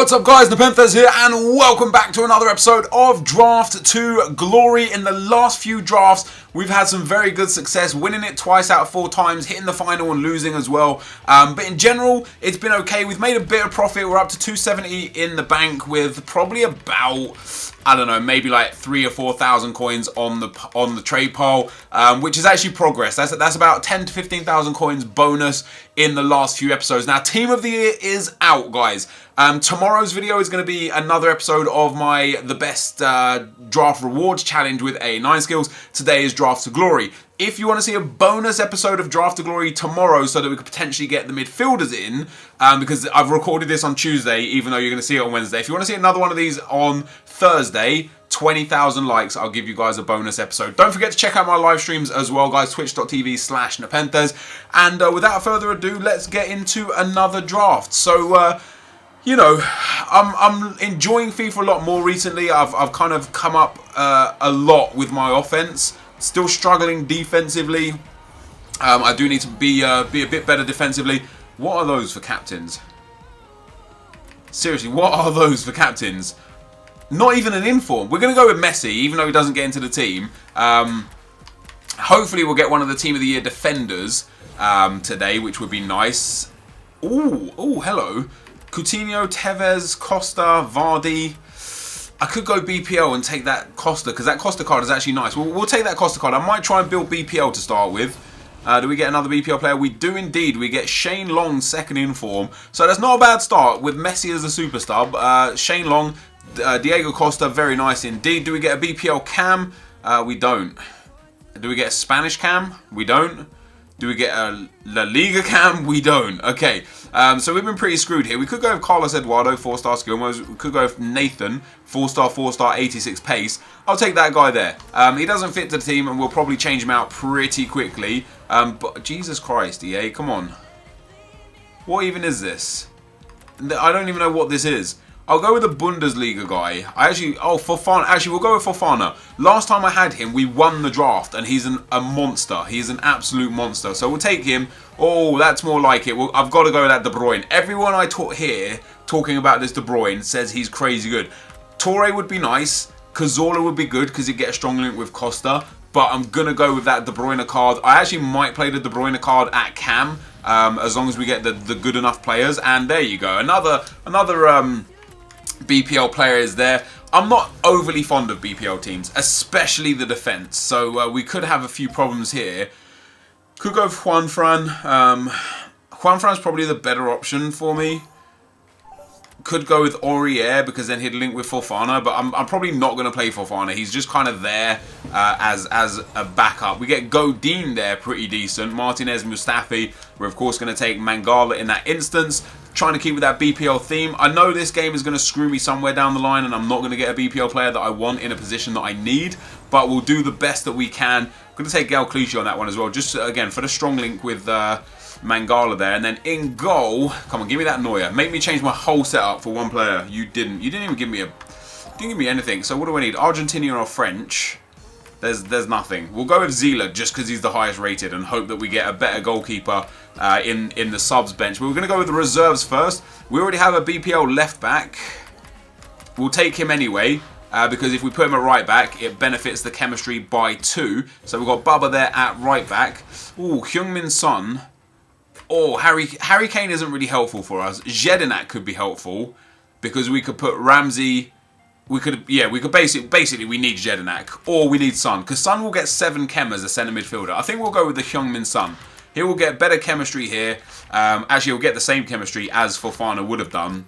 What's up guys, NepentheZ here and welcome back to another episode of Draft to Glory. In the last few drafts we've had some very good success, winning it twice out of 4 times, hitting the final and losing as well. But in general it's been okay. We've made a bit of profit. We're up to 270 in the bank with probably about, I don't know, maybe like 3,000 or 4,000 coins on the trade pile, which is actually progress. That's about 10 to 15,000 coins bonus in the last few episodes. Now, Team of the Year is out, guys. Tomorrow's video is going to be another episode of the best draft rewards challenge with a 9 skills. Today is Draft to Glory. If you want to see a bonus episode of Draft to Glory tomorrow so that we could potentially get the midfielders in, because I've recorded this on Tuesday, even though you're going to see it on Wednesday. If you want to see another one of these on Thursday, 20,000 likes, I'll give you guys a bonus episode. Don't forget to check out my live streams as well, guys, twitch.tv/NepentheZ. And without further ado, let's get into another draft. So, you know, I'm enjoying FIFA a lot more recently. I've kind of come up a lot with my offense. Still struggling defensively. I do need to be a bit better defensively. What are those for captains? Seriously, what are those for captains? Not even an inform. We're going to go with Messi, even though he doesn't get into the team. Hopefully we'll get one of the Team of the Year defenders today, which would be nice. Ooh, hello. Coutinho, Tevez, Costa, Vardy. I could go BPL and take that Costa, because that Costa card is actually nice. We'll take that Costa card. I might try and build BPL to start with. Do we get another BPL player? We do indeed. We get Shane Long, second in form. So that's not a bad start with Messi as a super sub. Shane Long, Diego Costa, very nice indeed. Do we get a BPL cam? We don't. Do we get a Spanish cam? We don't. Do we get a La Liga cam? We don't. Okay, so we've been pretty screwed here. We could go with Carlos Eduardo, 4-star skill modes. We could go with Nathan, 4-star, 86 pace. I'll take that guy there. He doesn't fit to the team and we'll probably change him out pretty quickly. But Jesus Christ, EA, come on. What even is this? I don't even know what this is. I'll go with the Bundesliga guy. Fofana. Actually, we'll go with Fofana. Last time I had him, we won the draft, and he's a monster. He's an absolute monster. So we'll take him. Oh, that's more like it. Well, I've got to go with that De Bruyne. Everyone I taught here talking about this De Bruyne says he's crazy good. Torre would be nice. Cazorla would be good because he'd get a strong link with Costa. But I'm going to go with that De Bruyne card. I actually might play the De Bruyne card at cam, as long as we get the good enough players. And there you go. Another BPL player is there. I'm not overly fond of BPL teams, especially the defense. So we could have a few problems here. Could go with Juanfran. Juanfran's probably the better option for me. Could go with Aurier because then he'd link with Fofana, but I'm probably not going to play Fofana. He's just kind of there as a backup. We get Godin there, pretty decent. Martinez, Mustafi. We're of course going to take Mangala in that instance. Trying to keep with that BPL theme. I know this game is going to screw me somewhere down the line and I'm not going to get a BPL player that I want in a position that I need, but we'll do the best that we can. I'm going to take Gal Clichy on that one as well, just again for the strong link with Mangala there. And then in goal, come on, give me that Neuer. Make me change my whole setup for one player. You didn't even give me anything. So what do I need? Argentinian or French? There's nothing. We'll go with Zila just because he's the highest rated and hope that we get a better goalkeeper in the subs bench. But we're going to go with the reserves first. We already have a BPL left back. We'll take him anyway because if we put him at right back, it benefits the chemistry by 2. So we've got Bubba there at right back. Ooh, Heung-min Son. Oh, Harry Kane isn't really helpful for us. Jedinak could be helpful because we could put Ramsey. We could basically we need Jedinak or we need Son because Son will get 7 chem as a centre midfielder. I think we'll go with the Heung-min Son. He will get better chemistry here. Actually, he'll get the same chemistry as Fofana would have done.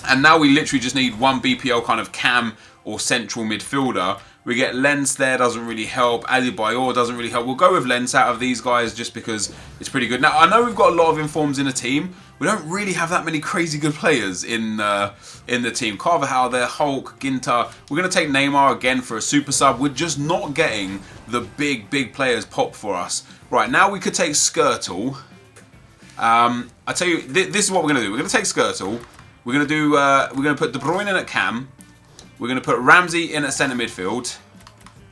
And now we literally just need one BPL kind of cam or central midfielder. We get Lens there, doesn't really help. Adebayor doesn't really help. We'll go with Lens out of these guys just because it's pretty good. Now, I know we've got a lot of informs in the team. We don't really have that many crazy good players in the team. Carvajal there, Hulk, Ginter. We're going to take Neymar again for a super sub. We're just not getting the big players pop for us. Right, now we could take Skirtle. I tell you, this is what we're going to do. We're going to take Skirtle. We're going to put De Bruyne in at cam. We're going to put Ramsey in at centre midfield.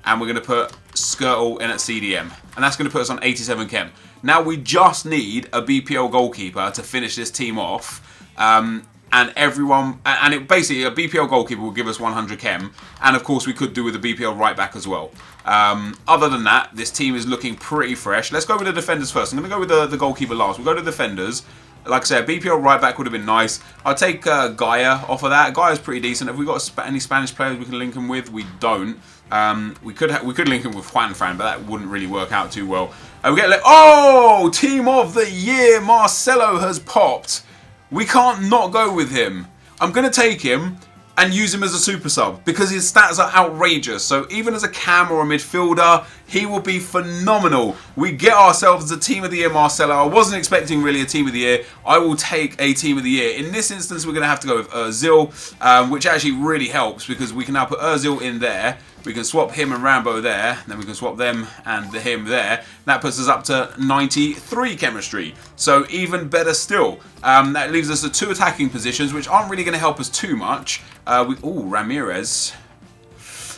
And we're going to put Skirtle in at CDM. And that's going to put us on 87 chem. Now we just need a BPL goalkeeper to finish this team off. and everyone, and it basically, a BPL goalkeeper will give us 100 chem, and of course we could do with a BPL right back as well. Other than that, this team is looking pretty fresh. Let's go with the defenders first. I'm going to go with the goalkeeper last. We'll go to defenders. Like I said, BPL right back would have been nice. I'll take Gaia off of that. Gaia's pretty decent. Have we got any Spanish players we can link him with? We don't. We could link him with Juanfran, but that wouldn't really work out too well. We get Team of the Year, Marcelo has popped. We can't not go with him. I'm going to take him and use him as a super sub because his stats are outrageous. So even as a cam or a midfielder, he will be phenomenal. We get ourselves the Team of the Year Marcelo. I wasn't expecting really a Team of the Year. I will take a Team of the Year. In this instance, we're going to have to go with Ozil, which actually really helps because we can now put Ozil in there. We can swap him and Rambo there. Then we can swap them and him there. That puts us up to 93 chemistry. So even better still. That leaves us at 2 attacking positions, which aren't really going to help us too much. Ramirez.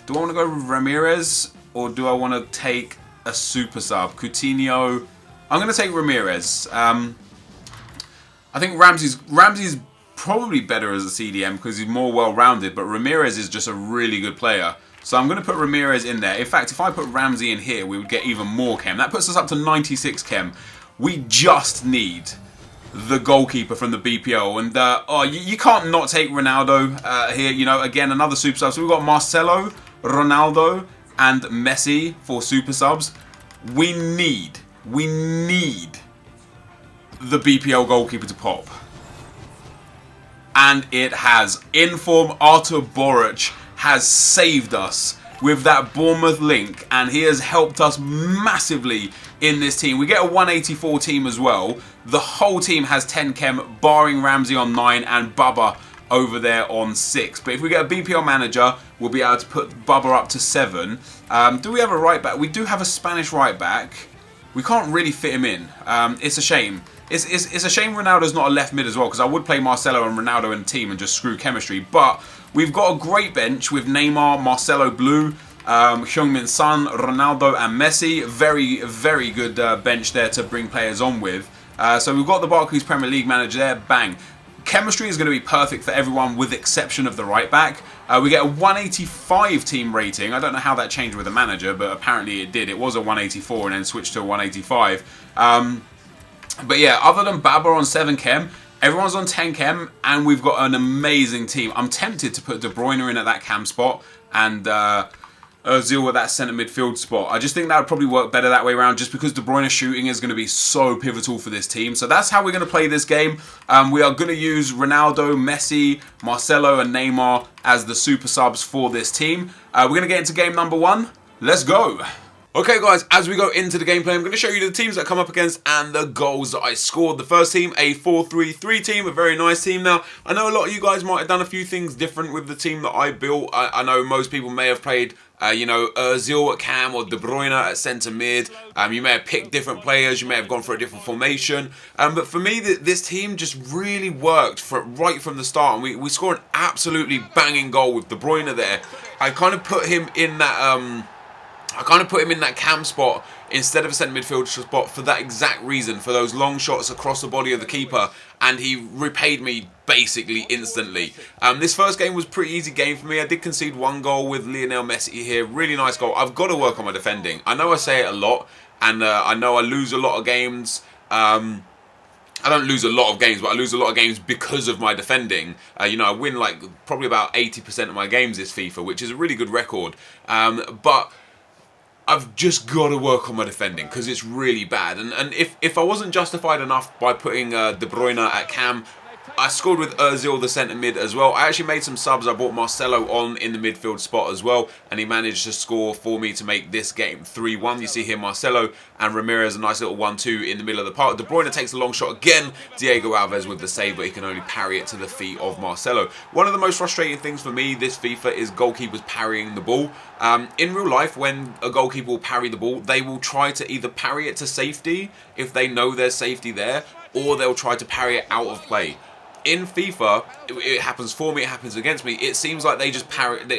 Do I want to go with Ramirez? Or do I want to take a super sub? Coutinho. I'm going to take Ramirez. I think Ramsey's probably better as a CDM because he's more well-rounded. But Ramirez is just a really good player. So I'm going to put Ramirez in there. In fact, if I put Ramsey in here, we would get even more chem. That puts us up to 96 chem. We just need the goalkeeper from the BPO. And you can't not take Ronaldo here. You know, again, another super sub. So we've got Marcelo, Ronaldo, and Messi for super subs. We need the BPL goalkeeper to pop. And it has. Inform Artur Boruc has saved us with that Bournemouth link, and he has helped us massively in this team. We get a 184 team as well. The whole team has 10 chem, barring Ramsey on 9 and Bubba over there on 6. But if we get a BPL manager, we'll be able to put Bubba up to 7. Do we have a right back? We do have a Spanish right back. We can't really fit him in. It's a shame. It's a shame Ronaldo's not a left mid as well, because I would play Marcelo and Ronaldo in a team and just screw chemistry. But we've got a great bench with Neymar, Marcelo Blue, Heung-min Son, Ronaldo and Messi. Very, very good bench there to bring players on with. So we've got the Barclays Premier League manager there. Bang. Chemistry is going to be perfect for everyone with the exception of the right back. We get a 185 team rating. I don't know how that changed with the manager, but apparently it did. It was a 184 and then switched to a 185. But yeah, other than Baba on 7 chem, everyone's on 10 chem, and we've got an amazing team. I'm tempted to put De Bruyne in at that cam spot and Ozil at that centre midfield spot. I just think that would probably work better that way around, just because De Bruyne shooting is going to be so pivotal for this team. So that's how we're going to play this game. We are going to use Ronaldo, Messi, Marcelo and Neymar as the super subs for this team. We're going to get into game number 1. Let's go. Okay guys, as we go into the gameplay, I'm going to show you the teams that I come up against and the goals that I scored. The first team, a 4-3-3 team, a very nice team. Now, I know a lot of you guys might have done a few things different with the team that I built. I know most people may have played, Ozil at cam or De Bruyne at centre mid. You may have picked different players, you may have gone for a different formation. But for me, this team just really worked right from the start. And we scored an absolutely banging goal with De Bruyne there. I kind of put him in that... cam spot instead of a centre midfield spot for that exact reason, for those long shots across the body of the keeper, and he repaid me basically instantly. This first game was a pretty easy game for me. I did concede 1 goal with Lionel Messi here. Really nice goal. I've got to work on my defending. I know I say it a lot, and I know I lose a lot of games. I don't lose a lot of games, but I lose a lot of games because of my defending. I win like probably about 80% of my games this FIFA, which is a really good record. But I've just got to work on my defending because it's really bad. And if I wasn't justified enough by putting De Bruyne at cam, I scored with Ozil, the centre mid, as well. I actually made some subs. I brought Marcelo on in the midfield spot as well, and he managed to score for me to make this game 3-1. You see here Marcelo and Ramirez, a nice little 1-2 in the middle of the park. De Bruyne takes a long shot again. Diego Alves with the save, but he can only parry it to the feet of Marcelo. One of the most frustrating things for me this FIFA is goalkeepers parrying the ball. In real life, when a goalkeeper will parry the ball, they will try to either parry it to safety if they know there's safety there, or they'll try to parry it out of play. in FIFA, it happens for me, it happens against me. It seems like it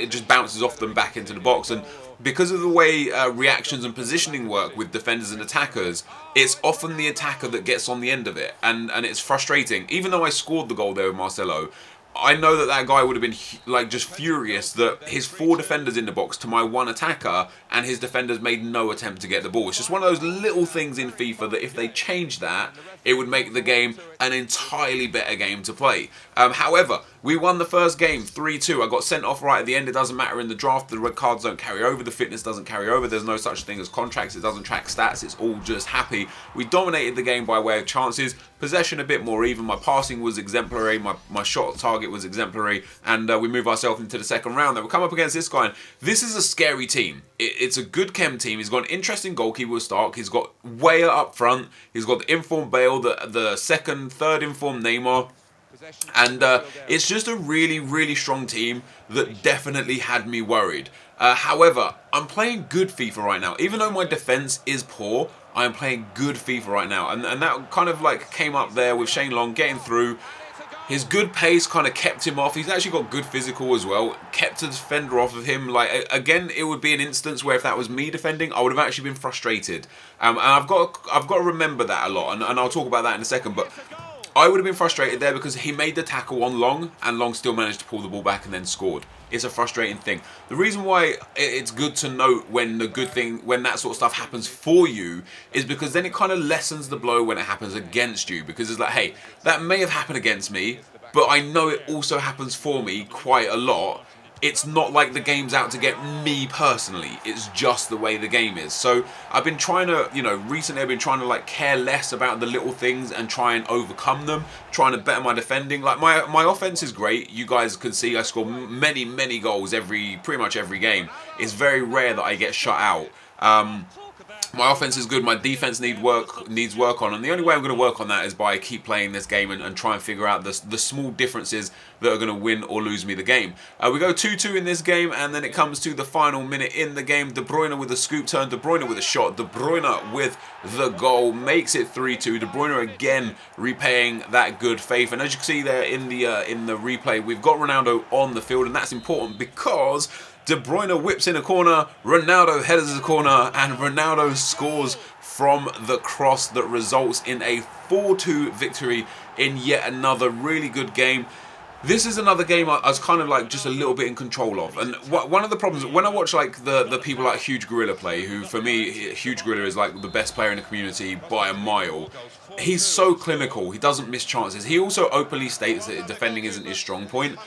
just bounces off them back into the box, and because of the way reactions and positioning work with defenders and attackers, it's often the attacker that gets on the end of it, and it's frustrating. Even though I scored the goal there with Marcelo, I know that guy would have been like just furious that his 4 defenders in the box to my 1 attacker, and his defenders made no attempt to get the ball. It's just one of those little things in FIFA that if they change that, it would make the game an entirely better game to play. However, we won the first game 3-2. I got sent off right at the end. It doesn't matter in the draft. The red cards don't carry over. The fitness doesn't carry over. There's no such thing as contracts. It doesn't track stats. It's all just happy. We dominated the game by way of chances. Possession a bit more even. My passing was exemplary. My shot target was exemplary. And we move ourselves into the second round. Then we come up against this guy. And this is a scary team. It's a good chem team. He's got an interesting goalkeeper with Stark. He's got Weah up front. He's got the informed Bale, the second, third informed Neymar. And it's just a really, really strong team that definitely had me worried. However, I'm playing good FIFA right now. Even though my defense is poor, I am playing good FIFA right now. And that kind of like came up there with Shane Long getting through. His good pace kind of kept him off. He's actually got good physical as well. Kept the defender off of him. Like, again, it would be an instance where if that was me defending, I would have actually been frustrated. And I've got to remember that a lot. And I'll talk about that in a second. But I would have been frustrated there because he made the tackle on Long, and Long still managed to pull the ball back and then scored. It's a frustrating thing. The reason why it's good to note when when that sort of stuff happens for you, is because then it kind of lessens the blow when it happens against you. Because it's like, hey, that may have happened against me, but I know it also happens for me quite a lot. It's not like the game's out to get me personally. It's just the way the game is. So I've been trying to, recently I've been trying to like care less about the little things and try and overcome them. Trying to better my defending. Like my offense is great. You guys can see I score many, many goals pretty much every game. It's very rare that I get shut out. My offense is good. My defense needs work on, and the only way I'm going to work on that is by keep playing this game and try and figure out the small differences that are going to win or lose me the game. We go 2-2 in this game, and then it comes to the final minute in the game. De Bruyne with a scoop turn, De Bruyne with a shot, De Bruyne with the goal makes it 3-2. De Bruyne again repaying that good faith, and as you can see there in the replay, we've got Ronaldo on the field, and that's important because De Bruyne whips in a corner, Ronaldo headers a corner, and Ronaldo scores from the cross that results in a 4-2 victory in yet another really good game. This is another game I was kind of like just a little bit in control of. And one of the problems, when I watch like the people like Huge Gorilla play, who for me, Huge Gorilla is like the best player in the community by a mile. He's so clinical, he doesn't miss chances. He also openly states that defending isn't his strong point.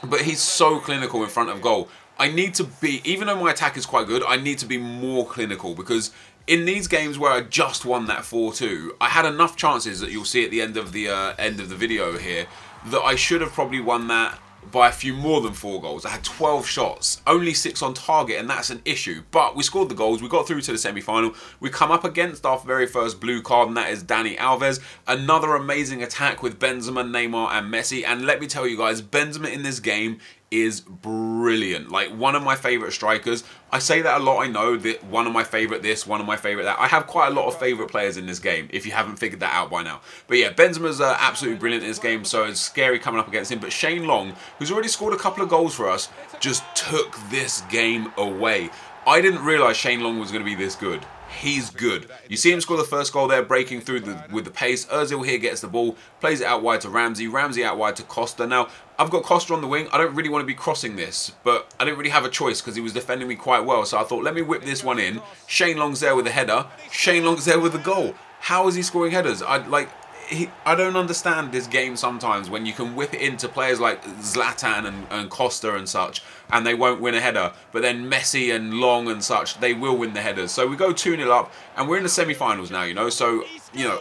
But he's so clinical in front of goal. I need to be, even though my attack is quite good, I need to be more clinical, because in these games where I just won that 4-2, I had enough chances that you'll see at the end of the video here that I should have probably won that by a few more than 4 goals. I had 12 shots, only 6 on target, and that's an issue. But we scored the goals, we got through to the semi-final. We come up against our very first blue card, and that is Dani Alves. Another amazing attack with Benzema, Neymar, and Messi. And let me tell you guys, Benzema in this game is brilliant. Like, one of my favourite strikers. I say that a lot, I know, that one of my favourite this, one of my favourite that. I have quite a lot of favourite players in this game, if you haven't figured that out by now. But yeah, Benzema's absolutely brilliant in this game, so it's scary coming up against him. But Shane Long, who's already scored a couple of goals for us, just took this game away. I didn't realise Shane Long was going to be this good. He's good. You see him score the first goal there, breaking through with the pace. Ozil here gets the ball, plays it out wide to Ramsey. Ramsey out wide to Costa. Now, I've got Costa on the wing. I don't really want to be crossing this, but I didn't really have a choice because he was defending me quite well. So I thought, let me whip this one in. Shane Long's there with a header. Shane Long's there with a goal. How is he scoring headers? I don't understand this game sometimes when you can whip it into players like Zlatan and Costa and such, and they won't win a header. But then Messi and Long and such, they will win the headers. So we go 2-0 up, and we're in the semi-finals now, So,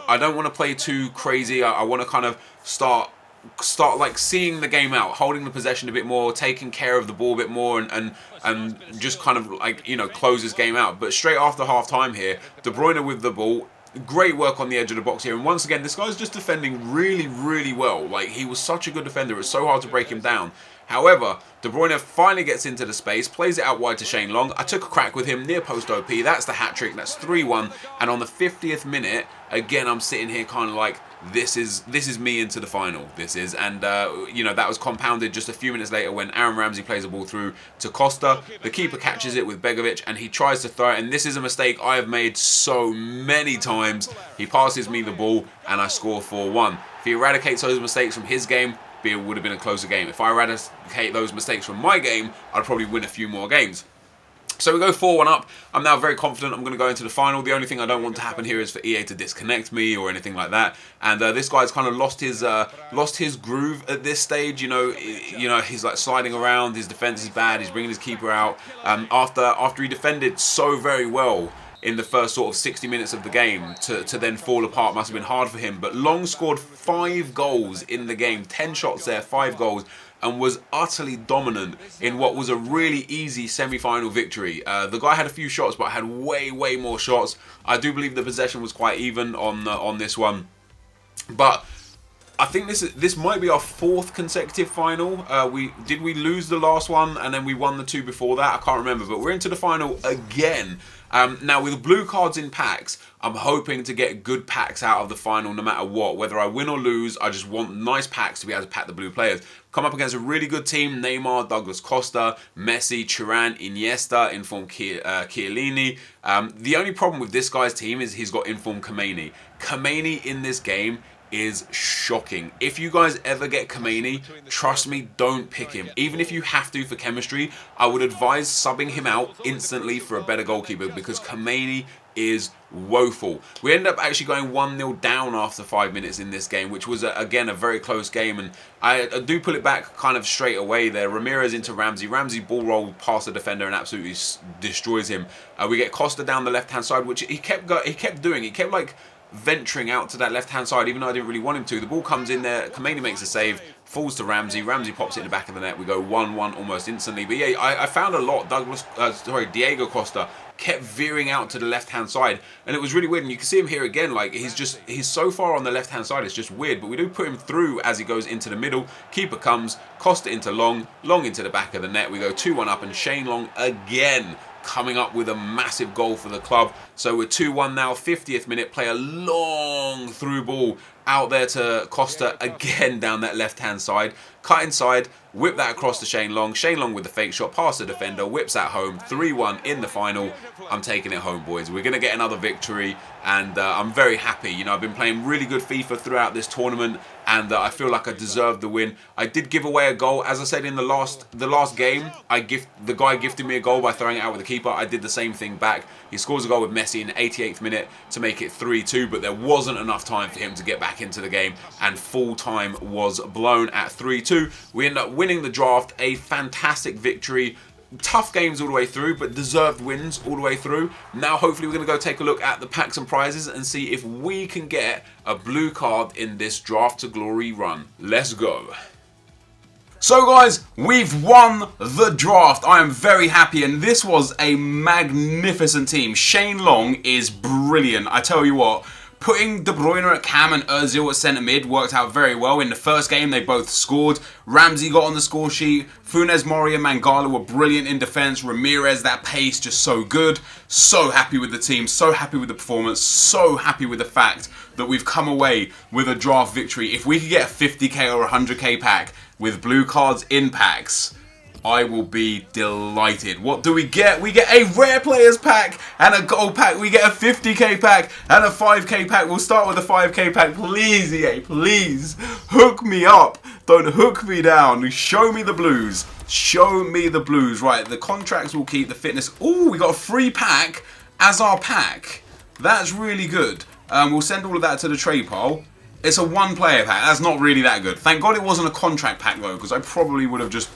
I don't want to play too crazy. I want to kind of start like seeing the game out, holding the possession a bit more, taking care of the ball a bit more, and just kind of like, close this game out. But straight after half time here, De Bruyne with the ball. Great work on the edge of the box here, and once again this guy's just defending really, really well. Like, he was such a good defender, it's so hard to break him down. However, De Bruyne finally gets into the space, plays it out wide to Shane Long. I took a crack with him near post OP. That's the hat trick. That's 3-1. And on the 50th minute, again, I'm sitting here kind of like, this is me into the final. This is, and you know, that was compounded just a few minutes later when Aaron Ramsey plays the ball through to Costa. The keeper catches it with Begovic and he tries to throw it, and this is a mistake I have made so many times. He passes me the ball and I score 4-1. If he eradicates those mistakes from his game, it would have been a closer game. If I eradicate those mistakes from my game, I'd probably win a few more games. So we go 4-1 up. I'm now very confident I'm going to go into the final. The only thing I don't want to happen here is for EA to disconnect me or anything like that. And this guy's kind of lost his groove at this stage. You know, he's like sliding around. His defense is bad. He's bringing his keeper out. After he defended so very well in the first sort of 60 minutes of the game, to then fall apart must have been hard for him. But Long scored 5 goals in the game, 10 shots there, 5 goals, and was utterly dominant in what was a really easy semi-final victory. The guy had a few shots, but had way more shots. I do believe the possession was quite even on this one, but I think this might be our 4th consecutive final. We lose the last one and then we won the 2 before that? I can't remember, but we're into the final again. Now with blue cards in packs, I'm hoping to get good packs out of the final no matter what. Whether I win or lose, I just want nice packs to be able to pack the blue players. Come up against a really good team: Neymar, Douglas Costa, Messi, Thuram, Iniesta, informed Chiellini. The only problem with this guy's team is he's got informed Kameni. Kameni in this game is shocking. If you guys ever get Kameni, trust me, don't pick him. Even if you have to for chemistry, I would advise subbing him out instantly for a better goalkeeper, because Kameni is woeful. We ended up actually going 1-0 down after 5 minutes in this game, which was again a very close game, and I do pull it back kind of straight away there. Ramirez into Ramsey. Ramsey ball rolled past the defender and absolutely destroys him. We get Costa down the left hand side, which he kept doing. He kept like venturing out to that left hand side even though I didn't really want him to. The ball comes in there, Kameni makes a save, falls to Ramsey. Ramsey pops it in the back of the net. We go 1-1 almost instantly. But yeah, I found a lot. Diego Costa kept veering out to the left hand side, and it was really weird. And you can see him here again, like he's so far on the left hand side, it's just weird. But we do put him through as he goes into the middle. Keeper comes, Costa into Long into the back of the net. We go 2-1 up, and Shane Long again coming up with a massive goal for the club. So we're 2-1 now, 50th minute, play a long through ball out there to Costa again down that left hand side, cut inside, whip that across to Shane Long with the fake shot past the defender, whips that home, 3-1 in the final. I'm taking it home, boys. We're going to get another victory, and I'm very happy. You know, I've been playing really good FIFA throughout this tournament, and I feel like I deserved the win. I did give away a goal, as I said in the last game. The guy gifted me a goal by throwing it out with the keeper. I did the same thing back. He scores a goal with Messi in the 88th minute to make it 3-2, but there wasn't enough time for him to get back into the game, and full time was blown at 3-2. We end up winning the draft, a fantastic victory. Tough games all the way through, but deserved wins all the way through. Now hopefully we're going to go take a look at the packs and prizes and see if we can get a blue card in this Draft to Glory run. Let's go. So guys, we've won the draft. I am very happy, and this was a magnificent team. Shane Long is brilliant. I tell you what, putting De Bruyne at cam and Ozil at centre mid worked out very well. In the first game, they both scored. Ramsey got on the score sheet. Funes Mori and Mangala were brilliant in defence. Ramirez, that pace, just so good. So happy with the team. So happy with the performance. So happy with the fact that we've come away with a draft victory. If we could get a 50k or 100k pack with blue cards in packs, I will be delighted. What do we get? We get a rare players pack and a gold pack. We get a 50k pack and a 5k pack. We'll start with the 5k pack. Please, EA, please hook me up. Don't hook me down. Show me the blues. Show me the blues. Right, the contracts will keep, the fitness. Oh, we got a free pack as our pack. That's really good. We'll send all of that to the trade pile. It's a one player pack. That's not really that good. Thank God it wasn't a contract pack though, because I probably would have just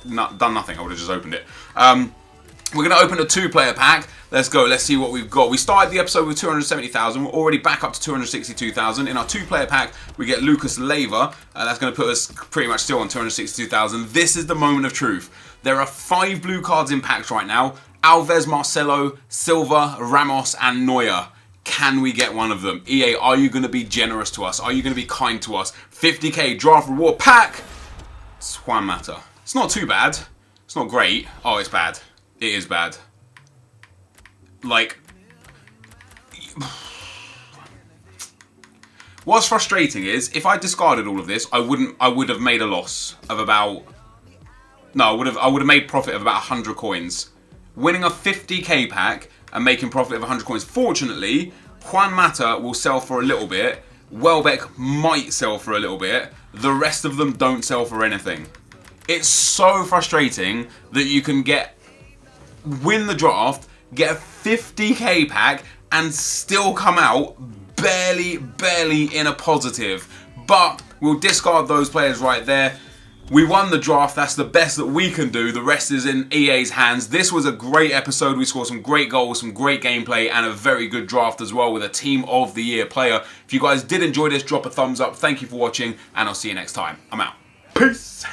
done nothing. I would have just opened it. We're going to open a 2-player pack. Let's go. Let's see what we've got. We started the episode with 270,000. We're already back up to 262,000. In our 2-player pack, we get Lucas Leiva. That's going to put us pretty much still on 262,000. This is the moment of truth. There are 5 blue cards in packs right now. Alves, Marcelo, Silva, Ramos, and Neuer. Can we get one of them? EA, are you going to be generous to us? Are you going to be kind to us? 50k draft reward pack. It's Juan Mata. It's not too bad. It's not great. Oh, it's bad. It is bad. Like, What's frustrating is, if I discarded all of this, I would have made a loss of about... No, I would have made profit of about 100 coins. Winning a 50k pack and making profit of 100 coins. Fortunately, Juan Mata will sell for a little bit. Welbeck might sell for a little bit. The rest of them don't sell for anything. It's so frustrating that you can win the draft, get a 50k pack, and still come out barely in a positive. But we'll discard those players right there. We won the draft. That's the best that we can do. The rest is in EA's hands. This was a great episode. We scored some great goals, some great gameplay, and a very good draft as well with a Team of the Year player. If you guys did enjoy this, drop a thumbs up. Thank you for watching, and I'll see you next time. I'm out. Peace.